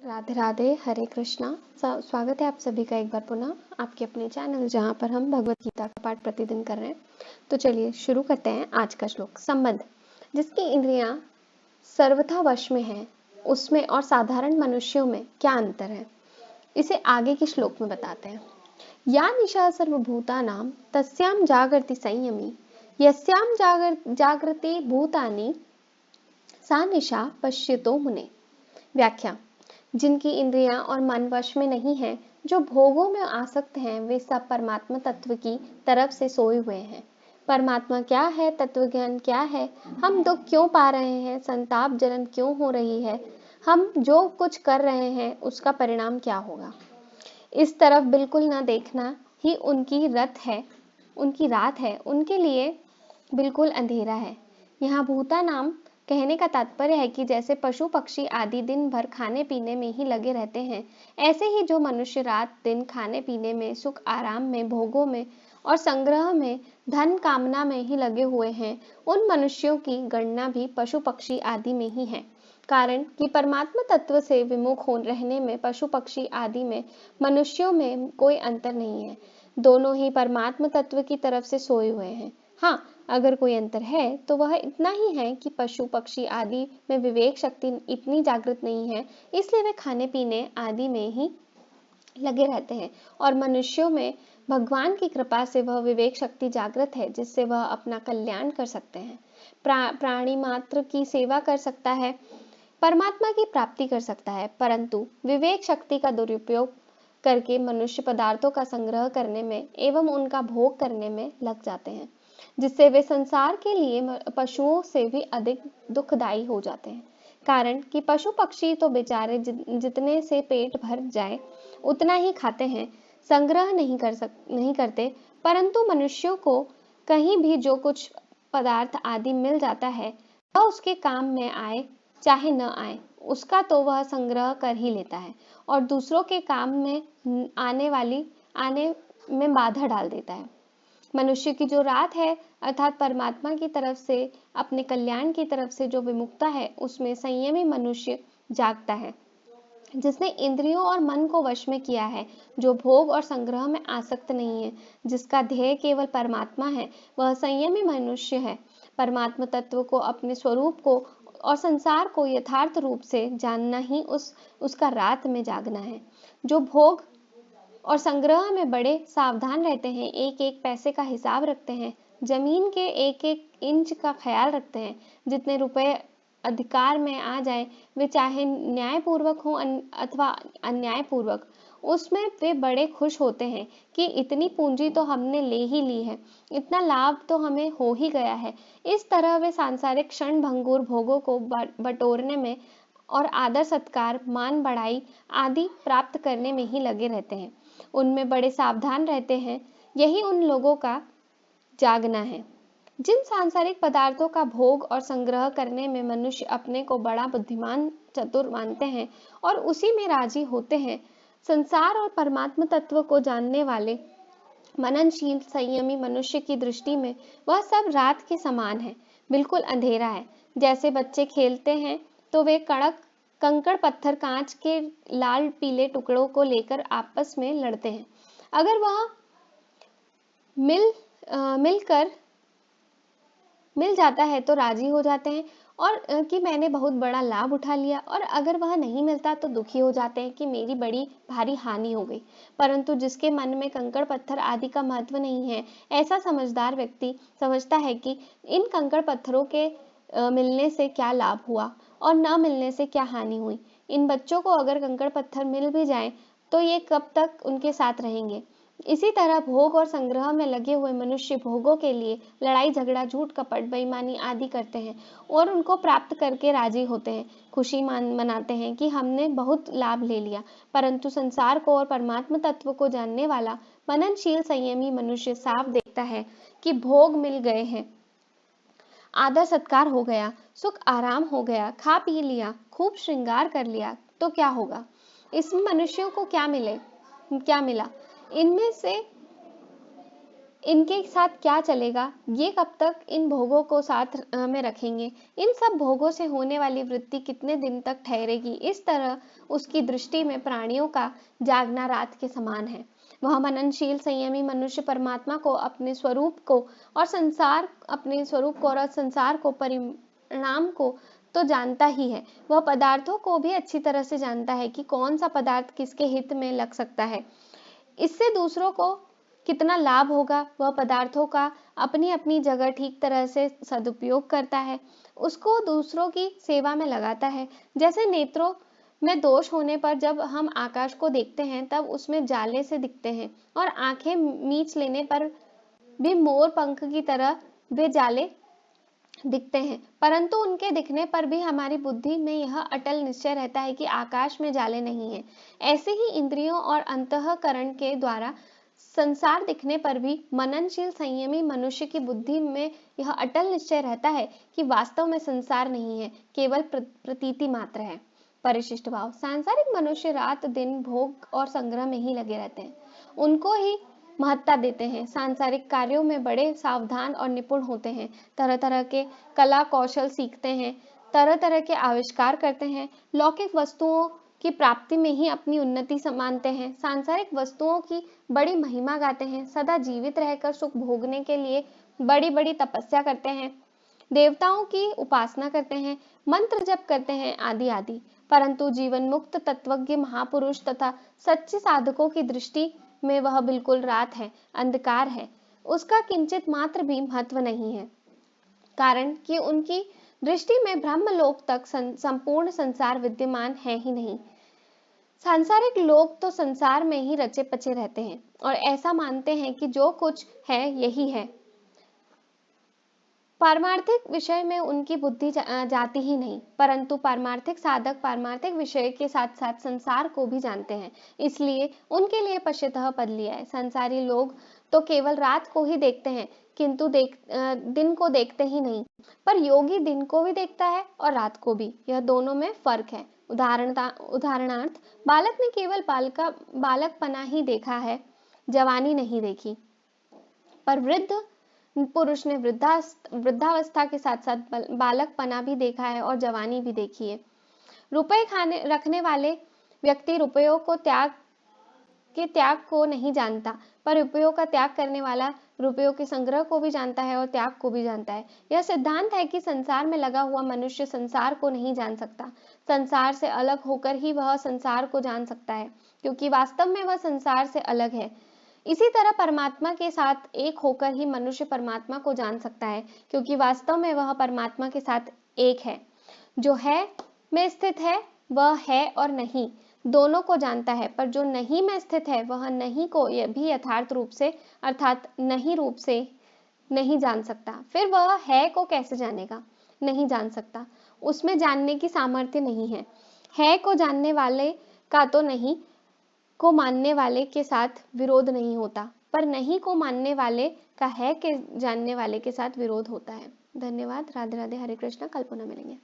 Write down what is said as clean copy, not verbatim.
राधे राधे, हरे कृष्णा। स्वागत है आप सभी का एक बार पुनः आपके अपने चैनल, जहाँ पर हम भगवत गीता का पाठ प्रतिदिन कर रहे हैं। तो चलिए शुरू करते हैं आज का श्लोक। संबंध: जिसकी इंद्रियां सर्वथा वश में हैं, उसमें और साधारण मनुष्यों में क्या अंतर है, इसे आगे के श्लोक में बताते हैं। या निशा सर्वभूतानां तस्याम जागर्ति संयमी, यस्याम जागृति भूतानि सा निशा पश्यतो मुने। व्याख्या: जिनकी इंद्रियां और मन वश में नहीं है, जो भोगों में आसक्त हैं, वे सब परमात्मा तत्व की तरफ से सोए हुए हैं। परमात्मा क्या है, तत्व ज्ञान क्या है, हम दुख क्यों पा रहे हैं, संताप जलन क्यों हो रही है, हम जो कुछ कर रहे हैं उसका परिणाम क्या होगा, इस तरफ बिल्कुल न देखना ही उनकी रात है, उनके लिए बिल्कुल अंधेरा है। यहाँ भूता नाम कहने का तात्पर्य है कि जैसे पशु पक्षी आदि दिन भर खाने पीने में ही लगे रहते हैं, ऐसे ही जो मनुष्य रात दिन खाने पीने में, सुख आराम में, भोगों में और संग्रह में, धन कामना में ही लगे हुए हैं, उन मनुष्यों की गणना भी पशु पक्षी आदि में ही है। कारण कि परमात्मा तत्व से विमुख हो रहने में पशु पक्षी आदि में, मनुष्यों में कोई अंतर नहीं है। दोनों ही परमात्मा तत्व की तरफ से सोए हुए हैं। हाँ, अगर कोई अंतर है तो वह इतना ही है कि पशु पक्षी आदि में विवेक शक्ति इतनी जागृत नहीं है, इसलिए वे खाने पीने आदि में ही लगे रहते हैं, और मनुष्यों में भगवान की कृपा से वह विवेक शक्ति जागृत है, जिससे वह अपना कल्याण कर सकते हैं, प्राणी मात्र की सेवा कर सकता है, परमात्मा की प्राप्ति कर सकता है। परंतु विवेक शक्ति का दुरुपयोग करके मनुष्य पदार्थों का संग्रह करने में एवं उनका भोग करने में लग जाते हैं, जिससे वे संसार के लिए पशुओं से भी अधिक दुखदायी हो जाते हैं। कारण कि पशु पक्षी तो बेचारे जितने से पेट भर जाए उतना ही खाते हैं, संग्रह नहीं करते, परंतु मनुष्यों को कहीं भी जो कुछ पदार्थ आदि मिल जाता है, वह उसके काम में आए चाहे न आए, उसका तो वह संग्रह कर ही लेता है और दूसरों के काम में आने में बाधा डाल देता है। मनुष्य की जो रात है, अर्थात परमात्मा की तरफ से, अपने कल्याण की तरफ से जो विमुखता है, उसमें संयमी मनुष्य जागता है, जिसने इंद्रियों और मन को वश में किया है, जो भोग और संग्रह में आसक्त नहीं है, जिसका ध्येय केवल परमात्मा है, वह संयमी मनुष्य है। परमात्मा तत्व को, अपने स्वरूप को और संसार को यथार्थ रूप से जानना ही उसका रात में जागना है। जो भोग और संग्रह में बड़े सावधान रहते हैं, एक एक पैसे का हिसाब रखते हैं, जमीन के एक एक इंच का ख्याल रखते हैं, जितने रुपए अधिकार में आ जाए, वे चाहे न्यायपूर्वक हो अथवा अन्यायपूर्वक, उसमें वे बड़े खुश होते हैं कि इतनी पूंजी तो हमने ले ही ली है, इतना लाभ तो हमें हो ही गया है। इस तरह वे सांसारिक क्षण भंगुर भोगों को बटोरने में और आदर सत्कार, मान बढ़ाई आदि प्राप्त करने में ही लगे रहते हैं, उनमें बड़े सावधान रहते हैं। यही उन लोगों का जागना है। जिन सांसारिक पदार्थों का भोग और संग्रह करने में मनुष्य अपने को बड़ा बुद्धिमान चतुर मानते हैं और उसी में राजी होते हैं, संसार और परमात्मा तत्व को जानने वाले मननशील संयमी मनुष्य की दृष्टि में वह सब रात के समान है, बिल्कुल अंधेरा है। जैसे बच्चे खेलते हैं तो वे कड़क कंकड़ पत्थर कांच के लाल पीले टुकड़ों को लेकर आपस में लड़ते हैं। अगर वह मिलकर मिल जाता है तो राजी हो जाते हैं और कि मैंने बहुत बड़ा लाभ उठा लिया, और अगर वह नहीं मिलता तो दुखी हो जाते हैं कि मेरी बड़ी भारी हानि हो गई। परंतु जिसके मन में कंकड़ पत्थर आदि का महत्व नहीं है, ऐसा समझदार व्यक्ति समझता है कि इन कंकड़ पत्थरों के मिलने से क्या लाभ हुआ और न मिलने से क्या हानि हुई। इन बच्चों को अगर कंकड़ पत्थर मिल भी जाए तो ये कब तक उनके साथ रहेंगे। इसी तरह भोग और संग्रह में लगे हुए मनुष्य भोगों के लिए लड़ाई झगड़ा, झूठ कपट, बेईमानी आदि करते हैं और उनको प्राप्त करके राजी होते हैं, खुशी मनाते हैं कि हमने बहुत लाभ ले लिया। परंतु संसार को और परमात्मा तत्व को जानने वाला मननशील संयमी मनुष्य साफ देखता है कि भोग मिल गए हैं, आदर सत्कार हो गया, सुख आराम हो गया, खा पी लिया, खूब श्रृंगार कर लिया, तो क्या होगा। इसमें मनुष्यों को क्या मिला, इनमें से इनके साथ क्या चलेगा, ये कब तक इन भोगों को साथ में रखेंगे, इन सब भोगों से होने वाली वृत्ति कितने दिन तक ठहरेगी। इस तरह उसकी दृष्टि में प्राणियों का जागना रात के समान है। वह मननशील संयमी मनुष्य परमात्मा को, अपने स्वरूप को और संसार को, परिणाम को तो जानता ही है। वह पदार्थों को भी अच्छी तरह से जानता है कि कौन सा पदार्थ किसके हित में लग सकता है, इससे दूसरों को कितना लाभ होगा। वह पदार्थों का अपनी अपनी जगह ठीक तरह से सदुपयोग करता है, उसको दूसरों की सेवा में लगाता है। जैसे नेत्रों में दोष होने पर जब हम आकाश को देखते हैं तब उसमें जाले से दिखते हैं, और आंखें मीच लेने पर भी मोर पंख की तरह वे जाले दिखते हैं, परंतु उनके दिखने पर भी हमारी बुद्धि में यह अटल निश्चय रहता है कि आकाश में जाले नहीं है। ऐसे ही इंद्रियों और अंतःकरण के द्वारा संसार दिखने पर भी मननशील संयमी मनुष्य की बुद्धि में यह अटल निश्चय रहता है कि वास्तव में संसार नहीं है, केवल प्रतीति मात्र है। परिशिष्ट भाव। सांसारिक मनुष्य रात दिन भोग और संग्रह में ही लगे रहते हैं, उनको ही महत्ता देते हैं, सांसारिक कार्यों में बड़े सावधान और निपुण होते हैं, तरह तरह के कला कौशल सीखते हैं, तरह तरह के आविष्कार करते हैं, लौकिक वस्तुओं की प्राप्ति में ही अपनी उन्नति मानते हैं, सांसारिक वस्तुओं की बड़ी महिमा गाते हैं, सदा जीवित रहकर सुख भोगने के लिए बड़ी बड़ी तपस्या करते हैं, देवताओं की उपासना करते हैं, मंत्र जप करते हैं, आदि आदि। परंतु जीवन मुक्त तत्वज्ञ महापुरुष तथा सच्चे साधकों की दृष्टि में वह बिल्कुल रात है, अंधकार है, उसका किंचित मात्र भी महत्व नहीं है, कारण कि उनकी दृष्टि में ब्रह्मलोक तक संपूर्ण संसार विद्यमान है ही नहीं। सांसारिक लोग तो संसार में ही रचे पचे रहते हैं और ऐसा मानते हैं कि जो कुछ है यही है। पारमार्थिक विषय में उनकी बुद्धि जाती ही नहीं, परंतु पारमार्थिक साधक पारमार्थिक विषय के साथ साथ संसार को भी जानते हैं, इसलिए उनके लिए पश्यतः पद लिया है। संसारी लोग तो केवल रात को ही देखते हैं, किंतु दिन को देखते ही नहीं, पर योगी दिन को भी देखता है और रात को भी, यह दोनों में फर्क है। उदाहरणार्थ, बालक ने केवल बालकपना ही देखा है, जवानी नहीं देखी, पर वृद्ध पुरुष ने वृद्धावस्था के साथ साथ बालकपना भी देखा है और जवानी भी देखी है। रुपए रखने वाले व्यक्ति रुपयों को त्याग को नहीं जानता, पर रुपयों का त्याग करने वाला रुपयों के संग्रह को भी जानता है और त्याग को भी जानता है। यह सिद्धांत है कि संसार में लगा हुआ मनुष्य संसार को नहीं जान सकता, संसार से अलग होकर ही वह संसार को जान सकता है, क्योंकि वास्तव में वह संसार से अलग है। इसी तरह परमात्मा के साथ एक होकर ही मनुष्य परमात्मा को जान सकता है, क्योंकि वास्तव में वह परमात्मा के साथ एक है। जो है में स्थित है वह है और नहीं दोनों को जानता है, पर जो नहीं में स्थित है वह नहीं को भी यथार्थ रूप से अर्थात नहीं रूप से नहीं जान सकता। फिर वह है को कैसे जानेगा? नहीं जान सकता, उसमें जानने की सामर्थ्य नहीं है। है को जानने वाले का तो नहीं को मानने वाले के साथ विरोध नहीं होता, पर नहीं को मानने वाले का है के जानने वाले के साथ विरोध होता है। धन्यवाद। राधे राधे। हरे कृष्णा। कल पुनः मिलेंगे।